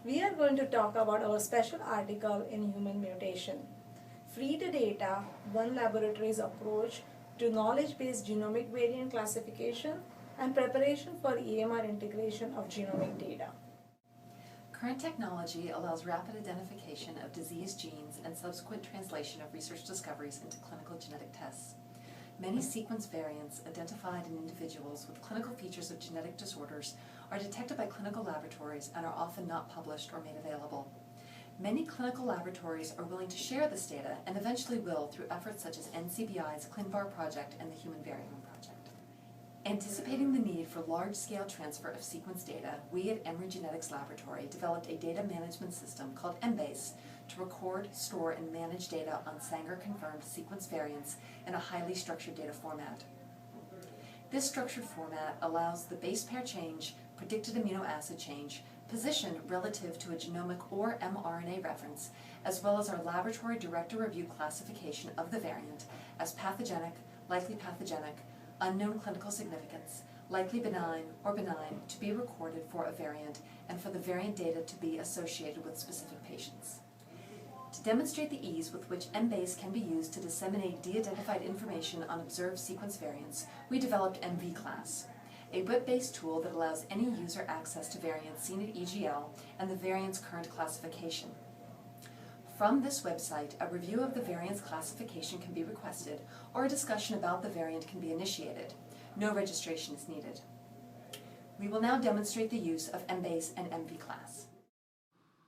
we are going to talk about our special article in Human Mutation. Free to Data, one laboratory's approach to knowledge-based genomic variant classification and preparation for EMR integration of genomic data. Current technology allows rapid identification of diseased genes and subsequent translation of research discoveries into clinical genetic tests. Many sequence variants identified in individuals with clinical features of genetic disorders are detected by clinical laboratories and are often not published or made available. Many clinical laboratories are willing to share this data and eventually will through efforts such as NCBI's ClinVar project and the Human Variome project. Anticipating the need for large-scale transfer of sequence data, we at Emory Genetics Laboratory developed a data management system called EmVClass to record, store, and manage data on Sanger-confirmed sequence variants in a highly structured data format. This structured format allows the base pair change, predicted amino acid change, position relative to a genomic or mRNA reference, as well as our laboratory director review classification of the variant as pathogenic, likely pathogenic, unknown clinical significance, likely benign or benign to be recorded for a variant and for the variant data to be associated with specific patients. To demonstrate the ease with which EmVClass can be used to disseminate de-identified information on observed sequence variants, we developed EmVClass, a web-based tool that allows any user access to variants seen at EGL and the variant's current classification. From this website, a review of the variant's classification can be requested, or a discussion about the variant can be initiated. No registration is needed. We will now demonstrate the use of EmVClass and EmVClass.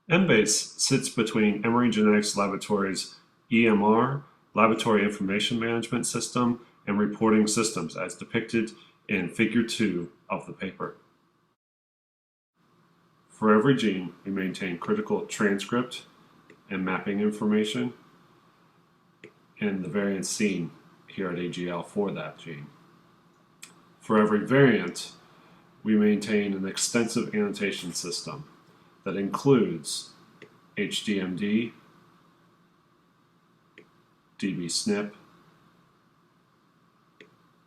EmVClass sits between Emory Genetics Laboratory's EMR, Laboratory Information Management System, and reporting systems as depicted in Figure 2 of the paper. For every gene, we maintain critical transcript and mapping information and the variant seen here at AGL for that gene. For every variant, we maintain an extensive annotation system that includes HDMD, dbSNP,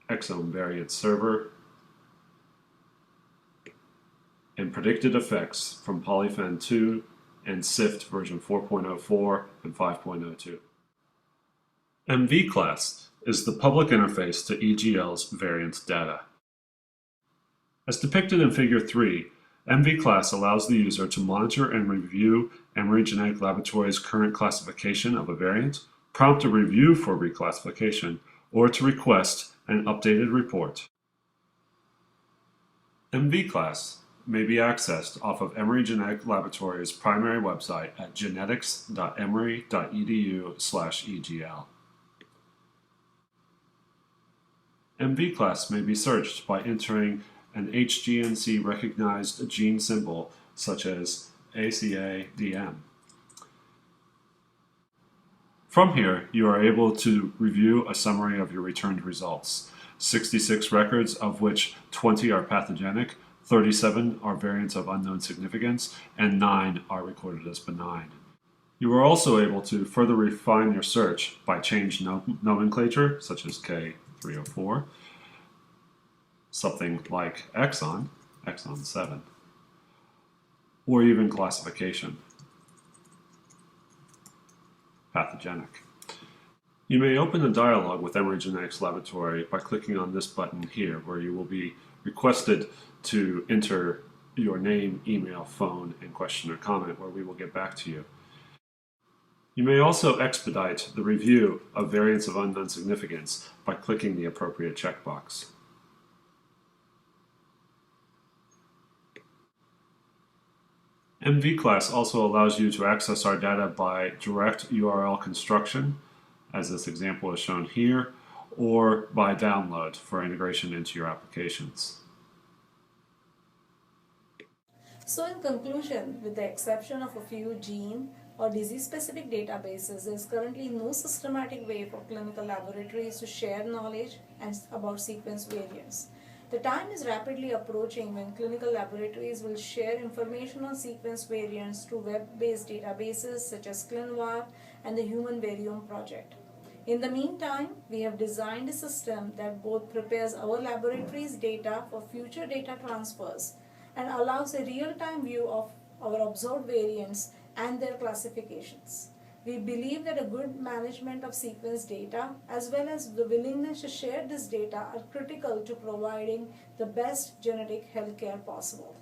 exome variant server, and predicted effects from polyphen-2 and SIFT version 4.04 and 5.02. EmVClass is the public interface to EGL's variant data. As depicted in Figure 3, EmVClass allows the user to monitor and review Emory Genetics Laboratory's current classification of a variant, prompt a review for reclassification, or to request an updated report. EmVClass may be accessed off of Emory Genetics Laboratory's primary website at genetics.emory.edu/EGL. EmVClass may be searched by entering an HGNC recognized gene symbol such as ACA-DM. From here, you are able to review a summary of your returned results, 66 records of which 20 are pathogenic, 37 are variants of unknown significance, and 9 are recorded as benign. You are also able to further refine your search by change nomenclature, such as K304, something like exon 7, or even classification, pathogenic. You may open a dialog with Emory Genetics Laboratory by clicking on this button here, where you will be requested to enter your name, email, phone, and question or comment, where we will get back to you. You may also expedite the review of variants of unknown significance by clicking the appropriate checkbox. EmVClass also allows you to access our data by direct URL construction, as this example is shown here, or by download for integration into your applications. So in conclusion, with the exception of a few gene or disease-specific databases, there is currently no systematic way for clinical laboratories to share knowledge about sequence variants. The time is rapidly approaching when clinical laboratories will share information on sequence variants through web-based databases such as ClinVar and the Human Variome project. In the meantime, we have designed a system that both prepares our laboratory's data for future data transfers and allows a real-time view of our observed variants, and their classifications. We believe that a good management of sequence data as well as the willingness to share this data are critical to providing the best genetic healthcare possible.